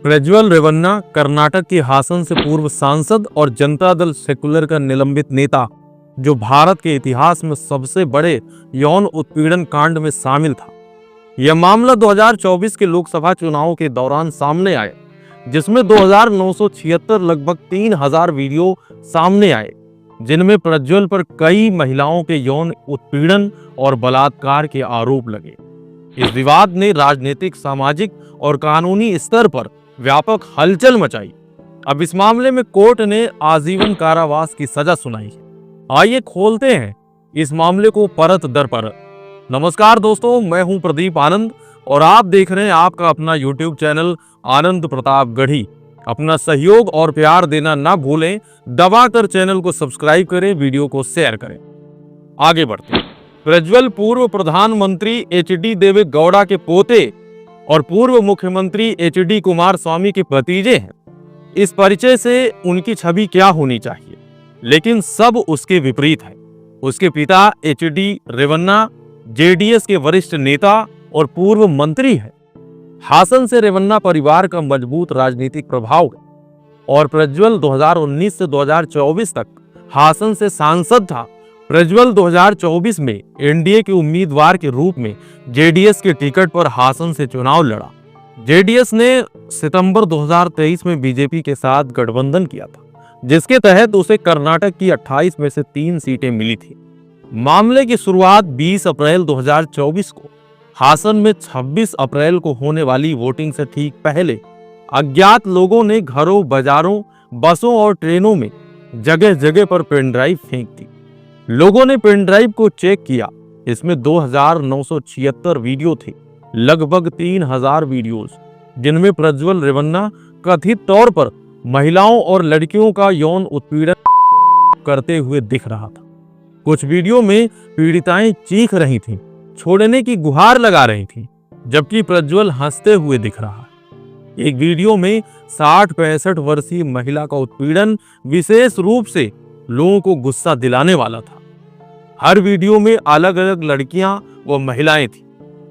प्रज्वल रेवन्ना कर्नाटक के हासन से पूर्व सांसद और जनता दल सेकुलर का निलंबित नेता, जो भारत के इतिहास में सबसे बड़े यौन उत्पीड़न कांड में शामिल था। यह मामला 2024 के लोकसभा चुनाव के दौरान सामने आया, जिसमें 2976 लगभग 3000 वीडियो सामने आए, जिनमें प्रज्वल पर कई महिलाओं के यौन उत्पीड़न और बलात्कार के आरोप लगे। इस विवाद ने राजनीतिक, सामाजिक और कानूनी स्तर पर व्यापक हलचल मचाई। अब इस मामले में कोर्ट ने आजीवन कारावास की सजा सुनाई है। आइए खोलते हैं इस मामले को परत दर परत। नमस्कार दोस्तों, मैं हूं प्रदीप आनंद और आप देख रहे हैं आपका अपना YouTube चैनल आनंद प्रताप गढ़ी। अपना सहयोग और प्यार देना ना भूलें, दबाकर चैनल को सब्सक्राइब करें, वीडियो को शेयर करें। आगे बढ़ते हैं। प्रज्वल पूर्व प्रधानमंत्री HD देवे गौड़ा के पोते और पूर्व मुख्यमंत्री HD कुमारस्वामी के भतीजे हैं। इस परिचय से उनकी छवि क्या होनी चाहिए, लेकिन सब उसके विपरीत है। उसके पिता HD रेवन्ना JDS के वरिष्ठ नेता और पूर्व मंत्री है। हासन से रेवन्ना परिवार का मजबूत राजनीतिक प्रभाव है और प्रज्वल 2019 से 2024 तक हासन से सांसद था। प्रज्वल 2024 में NDA के उम्मीदवार के रूप में JDS के टिकट पर हासन से चुनाव लड़ा। JDS ने सितंबर 2023 में बीजेपी के साथ गठबंधन किया था, जिसके तहत उसे कर्नाटक की 28 में से 3 सीटें मिली थी। मामले की शुरुआत 20 अप्रैल 2024 को हासन में 26 अप्रैल को होने वाली वोटिंग से ठीक पहले अज्ञात लोगों ने घरों, बाजारों, बसों और ट्रेनों में जगह जगह पर पेन ड्राइव फेंक दी। लोगों ने पेन ड्राइव को चेक किया। इसमें 2976 वीडियो थे, लगभग 3000 वीडियोस, जिनमें प्रज्वल रेवन्ना कथित तौर पर महिलाओं और लड़कियों का यौन उत्पीड़न करते हुए दिख रहा था। कुछ वीडियो में पीड़िताएं चीख रही थीं, छोड़ने की गुहार लगा रही थीं, जबकि प्रज्वल हंसते हुए दिख रहा है। एक वीडियो में 60-65 वर्षीय महिला का उत्पीड़न विशेष रूप से लोगों को गुस्सा दिलाने वाला था। हर वीडियो में अलग अलग लड़कियां व महिलाएं थी।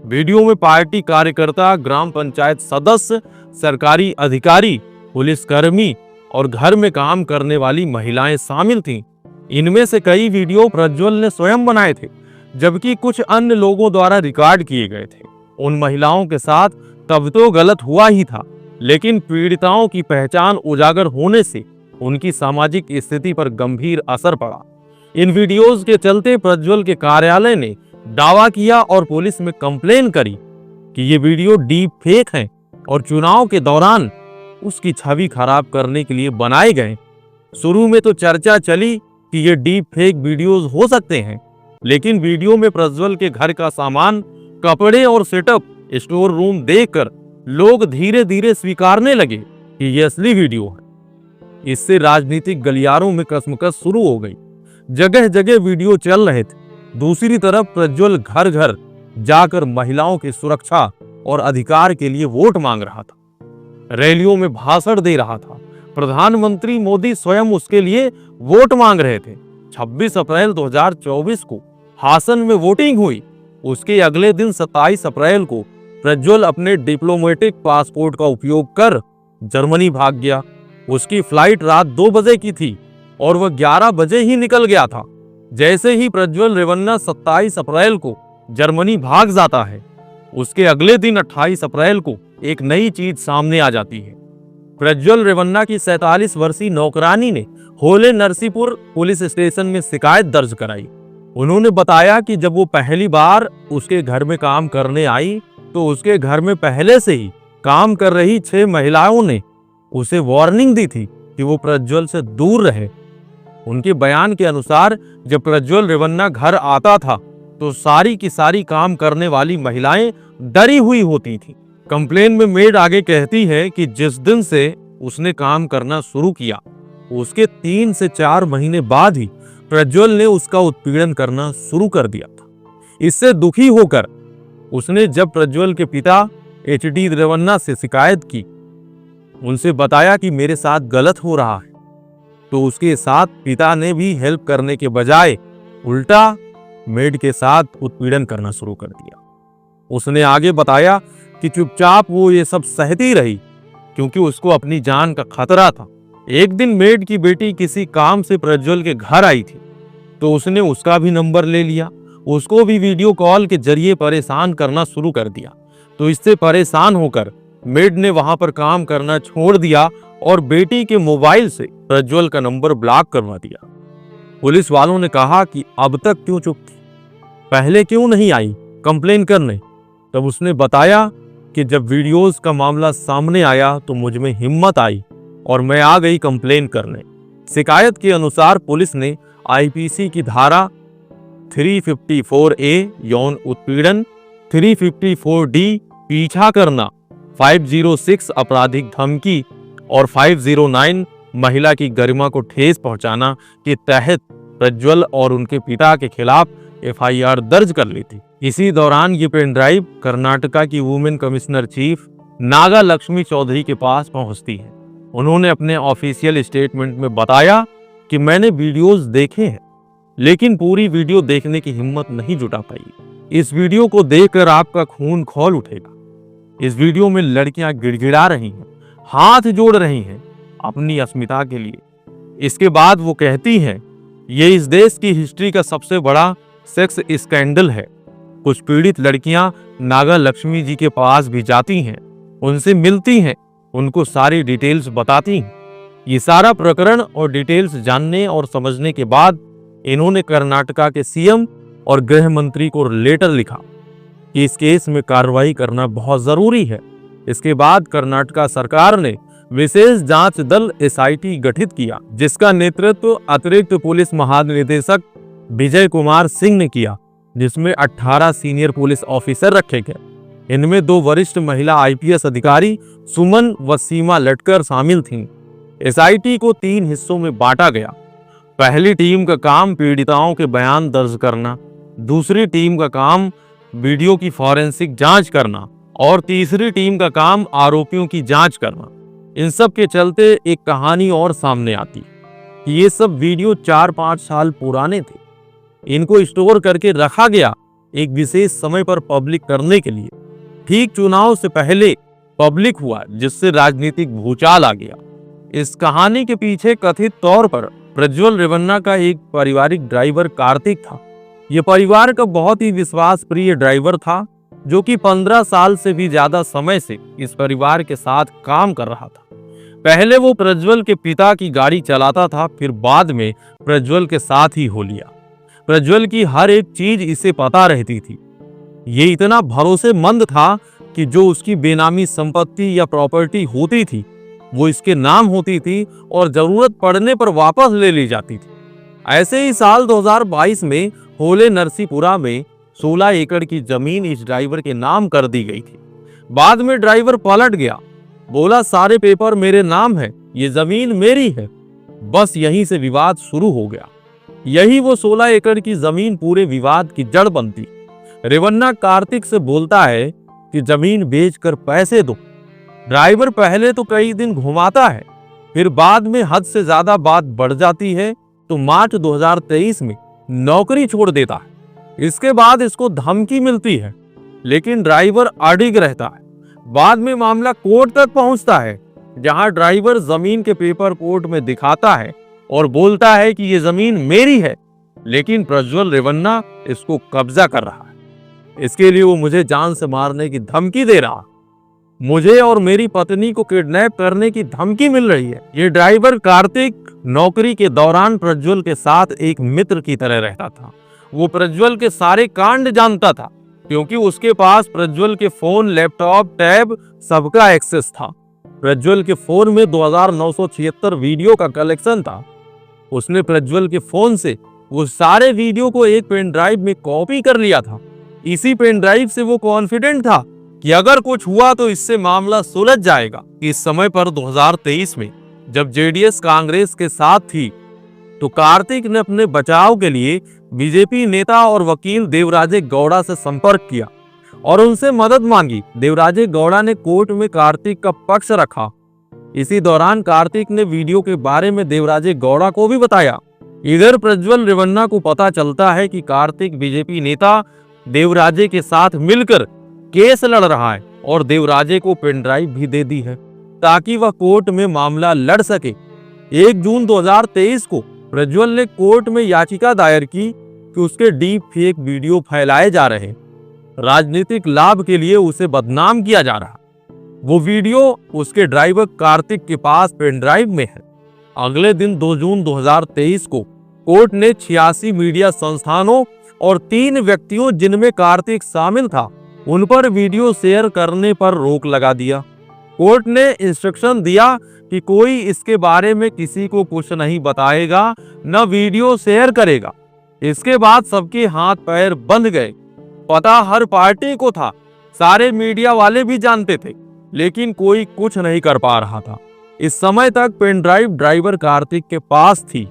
वीडियो में पार्टी कार्यकर्ता, ग्राम पंचायत सदस्य, सरकारी अधिकारी, पुलिसकर्मी और घर में काम करने वाली महिलाएं शामिल थीं। इनमें से कई वीडियो प्रज्वल ने स्वयं बनाए थे, जबकि कुछ अन्य लोगों द्वारा रिकॉर्ड किए गए थे। उन महिलाओं के साथ तब तो गलत हुआ ही था, लेकिन पीड़िताओं की पहचान उजागर होने से उनकी सामाजिक स्थिति पर गंभीर असर पड़ा। इन वीडियोस के चलते प्रज्वल के कार्यालय ने दावा किया और पुलिस में कंप्लेन करी कि ये वीडियो डीप फेक हैं और चुनाव के दौरान उसकी छवि खराब करने के लिए बनाए गए। शुरू में तो चर्चा चली कि ये डीप फेक वीडियोस हो सकते हैं, लेकिन वीडियो में प्रज्वल के घर का सामान, कपड़े और सेटअप, स्टोर रूम देखकर लोग धीरे धीरे स्वीकारने लगे कि ये असली वीडियो है। इससे राजनीतिक गलियारों में कसमकस शुरू हो गई। जगह जगह वीडियो चल रहे थे। दूसरी तरफ प्रज्वल घर घर जाकर महिलाओं की सुरक्षा और अधिकार के लिए वोट मांग रहा था, रैलियों में भाषण दे रहा था। प्रधानमंत्री मोदी स्वयं उसके लिए वोट मांग रहे थे। 26 अप्रैल 2024 को हासन में वोटिंग हुई। उसके अगले दिन 27 अप्रैल को प्रज्वल अपने डिप्लोमेटिक पासपोर्ट का उपयोग कर जर्मनी भाग गया। उसकी फ्लाइट रात 2 बजे की थी और वह 11 बजे ही निकल गया था। जैसे ही प्रज्वल रेवन्ना 27 अप्रैल को जर्मनी भाग जाता है, उसके अगले दिन 28 अप्रैल को एक नई चीज सामने आ जाती है। प्रज्वल रेवन्ना की 47 वर्षीय नौकरानी ने होले नरसीपुर पुलिस स्टेशन में शिकायत दर्ज कराई। उन्होंने बताया कि जब वो पहली बार उसके घर में काम करने आई, तो उसके घर में पहले से ही काम कर रही 6 महिलाओं ने उसे वार्निंग दी थी कि वो प्रज्वल से दूर रहे। उनके बयान के अनुसार जब प्रज्वल रेवन्ना घर आता था, तो सारी की सारी काम करने वाली महिलाएं डरी हुई होती थीं। कंप्लेन में मेड आगे कहती है कि जिस दिन से उसने काम करना शुरू किया, उसके 3 से 4 महीने बाद ही प्रज्वल ने उसका उत्पीड़न करना शुरू कर दिया था। इससे दुखी होकर उसने जब प्रज्वल के पिता HD रेवन्ना से शिकायत की, उनसे बताया कि मेरे साथ गलत हो रहा है, तो उसके साथ पिता ने भी हेल्प करने के बजाय उल्टा मेड के साथ उत्पीड़न करना शुरू कर दिया। उसने आगे बताया कि चुपचाप वो ये सब सहती रही क्योंकि उसको अपनी जान का खतरा था। एक दिन मेड की बेटी किसी काम से प्रज्वल के घर आई थी, तो उसने उसका भी नंबर ले लिया, उसको भी वीडियो कॉल के जरिए परेशान करना शुरू कर दिया। तो इससे परेशान होकर मेड ने वहां पर काम करना छोड़ दिया और बेटी के मोबाइल से प्रज्वल का नंबर ब्लॉक करवा दिया। पुलिस वालों ने कहा कि अब तक क्यों चुप थी, पहले क्यों नहीं आई कंप्लेन करने। तब उसने बताया कि जब वीडियोस का मामला सामने आया तो मुझ में हिम्मत आई और मैं आ गई कंप्लेन करने। शिकायत के अनुसार पुलिस ने आईपीसी की धारा 354A यौन उत्पीड़न, 354D पीछा करना, 506 आपराधिक धमकी और 509 महिला की गरिमा को ठेस पहुंचाना के तहत प्रज्वल और उनके पिता के खिलाफ एफआईआर दर्ज कर ली थी। इसी दौरान ये पेन ड्राइव कर्नाटका की women commissioner chief Naga Lakshmi Chaudhary के पास पहुंचती है। उन्होंने अपने ऑफिशियल स्टेटमेंट में बताया कि मैंने वीडियोस देखे हैं, लेकिन पूरी वीडियो देखने की हिम्मत नहीं जुटा पाई। इस वीडियो को देखकर आपका खून खौल उठेगा। इस वीडियो में लड़कियां गिड़गिड़ा रही हैं, हाथ जोड़ रही हैं अपनी अस्मिता के लिए। इसके बाद वो कहती हैं, ये इस देश की हिस्ट्री का सबसे बड़ा सेक्स स्कैंडल है। कुछ पीड़ित लड़कियां नागा लक्ष्मी जी के पास भी जाती हैं, उनसे मिलती हैं, उनको सारी डिटेल्स बताती हैं। ये सारा प्रकरण और डिटेल्स जानने और समझने के बाद इन्होंने कर्नाटका के सीएम और गृह मंत्री को लेटर लिखा कि इस केस में कार्रवाई करना बहुत जरूरी है। इसके बाद कर्नाटका सरकार ने विशेष जांच दल एसआईटी गठित किया, जिसका नेतृत्व अतिरिक्त पुलिस महानिदेशक विजय कुमार सिंह ने किया, जिसमें 18 सीनियर पुलिस ऑफिसर रखे गए। इनमें 2 वरिष्ठ महिला आईपीएस अधिकारी सुमन व सीमा लटकर शामिल थीं। एसआईटी को 3 हिस्सों में बांटा गया। पहली टीम का काम पीड़िताओं के बयान दर्ज करना, दूसरी टीम का काम वीडियो की फॉरेंसिक जांच करना और तीसरी टीम का काम आरोपियों की जांच करना। इन सब के चलते एक कहानी और सामने आती कि ये सब वीडियो 4-5 साल पुराने थे। इनको स्टोर करके रखा गया एक विशेष समय पर पब्लिक करने के लिए। ठीक चुनाव से पहले पब्लिक हुआ, जिससे राजनीतिक भूचाल आ गया। इस कहानी के पीछे कथित तौर पर प्रज्वल रेवन्ना का एक पारिवारिक ड्राइवर कार्तिक था। यह परिवार का बहुत ही विश्वास प्रिय ड्राइवर था, जो कि 15 साल से भी ज्यादा समय से इस परिवार के साथ काम कर रहा था। पहले वो प्रज्वल के पिता की गाड़ी चलाता था, फिर बाद में प्रज्वल के साथ ही हो लिया। प्रज्वल की हर एक चीज इसे पता रहती थी। ये इतना भरोसेमंद था कि जो उसकी बेनामी संपत्ति या प्रॉपर्टी होती थी वो इसके नाम होती थी और जरूरत पड़ने पर वापस ले ली जाती थी। ऐसे ही साल 2022 में होले नरसीपुरा में 16 एकड़ की जमीन इस ड्राइवर के नाम कर दी गई थी। बाद में ड्राइवर पलट गया, बोला सारे पेपर मेरे नाम है, ये जमीन मेरी है। बस यहीं से विवाद शुरू हो गया। यही वो 16 एकड़ की जमीन पूरे विवाद की जड़ बनती। रेवन्ना कार्तिक से बोलता है कि जमीन बेचकर पैसे दो। ड्राइवर पहले तो कई दिन घुमाता है, फिर बाद में हद से ज्यादा बात बढ़ जाती है तो मार्च 2023 में नौकरी छोड़ देता है। इसके बाद इसको धमकी मिलती है, लेकिन ड्राइवर अडिग रहता है। बाद में मामला कोर्ट तक पहुंचता है, जहां ड्राइवर जमीन के पेपर कोर्ट में दिखाता है और बोलता है कि ये जमीन मेरी है, लेकिन प्रज्वल रेवन्ना इसको कब्जा कर रहा है। इसके लिए वो मुझे जान से मारने की धमकी दे रहा, मुझे और मेरी पत्नी को किडनैप करने की धमकी मिल रही है। ये ड्राइवर कार्तिक नौकरी के दौरान प्रज्वल के साथ एक मित्र की तरह रहता था। वो प्रज्वल के सारे कांड जानता था, क्योंकि उसके पास प्रज्वल के फोन, लैपटॉप, टैब सबका एक्सेस था। प्रज्वल के फोन में 2976 वीडियो का कलेक्शन था। उसने प्रज्वल के फोन से वो सारे वीडियो को एक पेन ड्राइव में कॉपी कर लिया था। इसी पेन ड्राइव से वो कॉन्फिडेंट था कि अगर कुछ हुआ तो इससे मामला सुलझ जाएगा। इस समय पर 2023 में जब जेडीएस कांग्रेस के साथ थी, तो कार्तिक ने अपने बचाव के लिए बीजेपी नेता और वकील देवराजे गौड़ा से संपर्क किया और उनसे मदद मांगी। देवराजे गौड़ा ने कोर्ट में कार्तिक का पक्ष रखा। इसी दौरान कार्तिक ने वीडियो के बारे में देवराजे गौड़ा को भी बताया। इधर प्रज्वल रेवन्ना को पता चलता है कि कार्तिक बीजेपी नेता देवराजे के साथ मिलकर केस लड़ रहा है और देवराजे को पेन ड्राइव भी दे दी है। ताकि वह कोर्ट में मामला लड़ सके। 1 जून 2023 को प्रज्वल ने कोर्ट में याचिका दायर की कि उसके डीप फेक वीडियो फैलाए जा रहे हैं, राजनीतिक लाभ के लिए उसे बदनाम किया जा रहा। वो वीडियो उसके ड्राइवर कार्तिक के पास पेन ड्राइव में है। अगले दिन 2 जून 2023 को कोर्ट ने 86 मीडिया संस्थानों और 3 व्यक्तियों जिनमें कार्तिक शामिल था उन पर वीडियो शेयर करने पर रोक लगा दिया। कोर्ट ने इंस्ट्रक्शन दिया कि कोई इसके बारे में किसी को कुछ नहीं बताएगा, न वीडियो शेयर करेगा। इसके बाद सबके हाथ पैर बंध गए। पता हर पार्टी को था, सारे मीडिया वाले भी जानते थे, लेकिन कोई कुछ नहीं कर पा रहा था। इस समय तक पेन ड्राइव ड्राइवर कार्तिक के पास थी।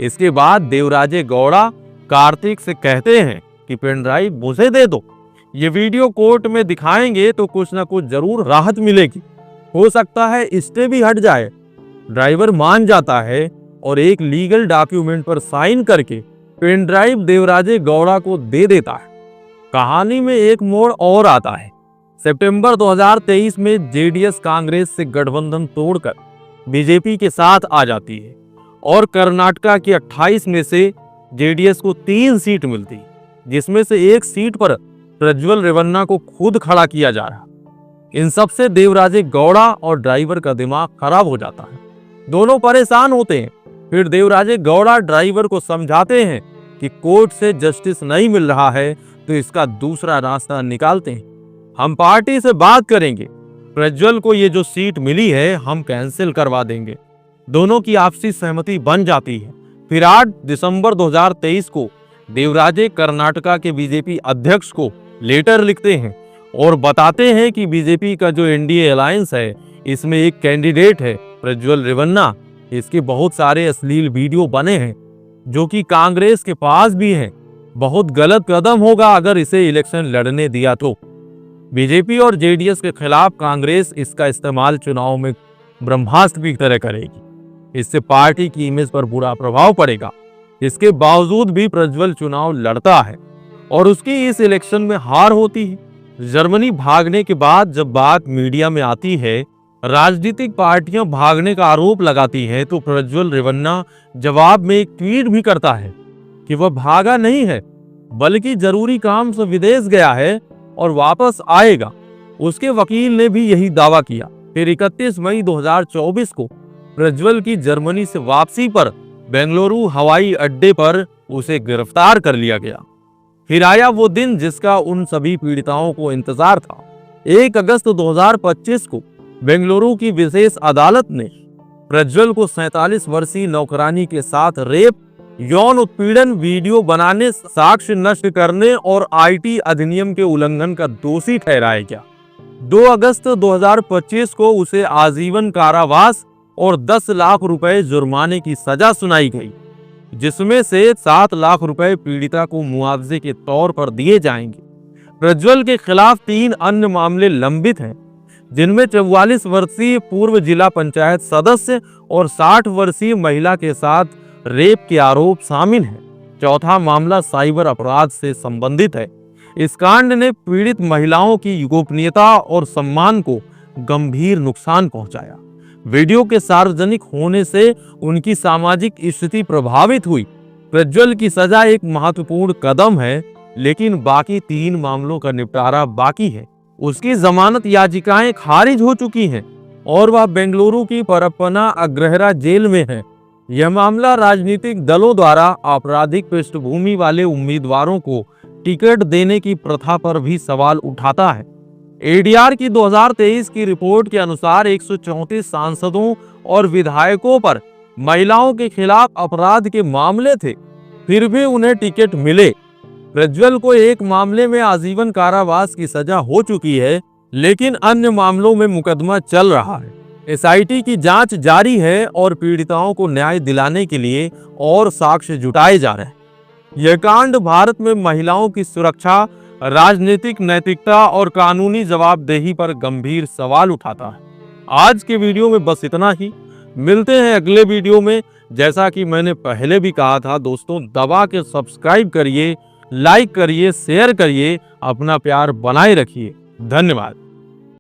इसके बाद देवराजे गौड़ा कार्तिक से कहते हैं कि पेन ड्राइव मुझे दे दो, ये वीडियो कोर्ट में दिखाएंगे तो कुछ ना कुछ जरूर राहत मिलेगी, हो सकता है स्टे भी हट जाए। ड्राइवर मान जाता है और एक लीगल डॉक्यूमेंट पर साइन करके पेन ड्राइव देवराजे गौड़ा को दे देता है। कहानी में एक मोड़ और आता है। सितंबर 2023 में जेडीएस कांग्रेस से गठबंधन तोड़कर बीजेपी के साथ आ जाती है और कर्नाटका की 28 में से जेडीएस को 3 सीट मिलती, जिसमें से एक सीट पर प्रज्वल रेवन्ना को खुद खड़ा किया जा रहा। इन सब से देवराजे गौड़ा और ड्राइवर का दिमाग खराब हो जाता है। दोनों परेशान होते हैं। फिर देवराजे गौड़ा ड्राइवर को समझाते हैं कि कोर्ट से जस्टिस नहीं मिल रहा है तो इसका दूसरा रास्ता निकालते हैं, हम पार्टी से बात करेंगे, प्रज्वल को ये जो सीट मिली है हम कैंसिल करवा देंगे। दोनों की आपसी सहमति बन जाती है। फिर 8 दिसंबर 2023 को देवराजे कर्नाटका के बीजेपी अध्यक्ष को लेटर लिखते हैं और बताते हैं कि बीजेपी का जो एनडीए अलायंस है इसमें एक कैंडिडेट है प्रज्वल रेवन्ना, इसके बहुत सारे अश्लील वीडियो बने हैं जो कि कांग्रेस के पास भी हैं। बहुत गलत कदम होगा अगर इसे इलेक्शन लड़ने दिया तो। बीजेपी और जेडीएस के खिलाफ कांग्रेस इसका इस्तेमाल चुनाव में ब्रह्मास्त्र की तरह करेगी। इससे पार्टी की इमेज पर बुरा प्रभाव पड़ेगा। इसके बावजूद भी प्रज्वल चुनाव लड़ता है और उसकी इस इलेक्शन में हार होती है। जर्मनी भागने के बाद जब बात मीडिया में आती है, राजनीतिक पार्टियां भागने का आरोप लगाती हैं, तो प्रज्वल रेवन्ना जवाब में एक ट्वीट भी करता है कि वह भागा नहीं है बल्कि जरूरी काम से विदेश गया है और वापस आएगा। उसके वकील ने भी यही दावा किया। फिर 31 मई 2024 को प्रज्वल की जर्मनी से वापसी पर बेंगलुरु हवाई अड्डे पर उसे गिरफ्तार कर लिया गया। फिर आया वो दिन जिसका उन सभी पीड़िताओं को इंतजार था। 1 अगस्त 2025 को बेंगलुरु की विशेष अदालत ने प्रज्वल को 47 वर्षीय नौकरानी के साथ रेप, यौन उत्पीड़न, वीडियो बनाने, साक्ष्य नष्ट करने और आईटी अधिनियम के उल्लंघन का दोषी ठहराया गया। 2 अगस्त 2025 को उसे आजीवन कारावास और 10 लाख रुपए जुर्माने की सजा सुनाई गई, जिसमें से 7 लाख रुपए पीड़िता को मुआवजे के तौर पर दिए जाएंगे। प्रज्वल के खिलाफ 3 अन्य मामले लंबित हैं, जिनमें 44 वर्षीय पूर्व जिला पंचायत सदस्य और 60 वर्षीय महिला के साथ रेप के आरोप शामिल हैं। चौथा मामला साइबर अपराध से संबंधित है। इस कांड ने पीड़ित महिलाओं की गोपनीयता और सम्मान को गंभीर नुकसान पहुंचाया। वीडियो के सार्वजनिक होने से उनकी सामाजिक स्थिति प्रभावित हुई। प्रज्वल की सजा एक महत्वपूर्ण कदम है, लेकिन बाकी 3 मामलों का निपटारा बाकी है। उसकी जमानत याचिकाएं खारिज हो चुकी हैं और वह बेंगलुरु की परप्पना अग्रहरा जेल में है। यह मामला राजनीतिक दलों द्वारा आपराधिक पृष्ठभूमि वाले उम्मीदवारों को टिकट देने की प्रथा पर भी सवाल उठाता है। एडीआर की 2023 की रिपोर्ट के अनुसार 134 सांसदों और विधायकों पर महिलाओं के खिलाफ अपराध के मामले थे, फिर भी उन्हें टिकट मिले। प्रज्वल को एक मामले में आजीवन कारावास की सजा हो चुकी है, लेकिन अन्य मामलों में मुकदमा चल रहा है। एसआईटी की जांच जारी है और पीड़िताओं को न्याय दिलाने के लिए और साक्ष्य जुटाए जा रहे हैं। यह कांड भारत में महिलाओं की सुरक्षा, राजनीतिक नैतिकता और कानूनी जवाबदेही पर गंभीर सवाल उठाता है। आज के वीडियो में बस इतना ही। मिलते हैं अगले वीडियो में। जैसा कि मैंने पहले भी कहा था दोस्तों, दबा के सब्सक्राइब करिए, लाइक करिए, शेयर करिए, अपना प्यार बनाए रखिए। धन्यवाद।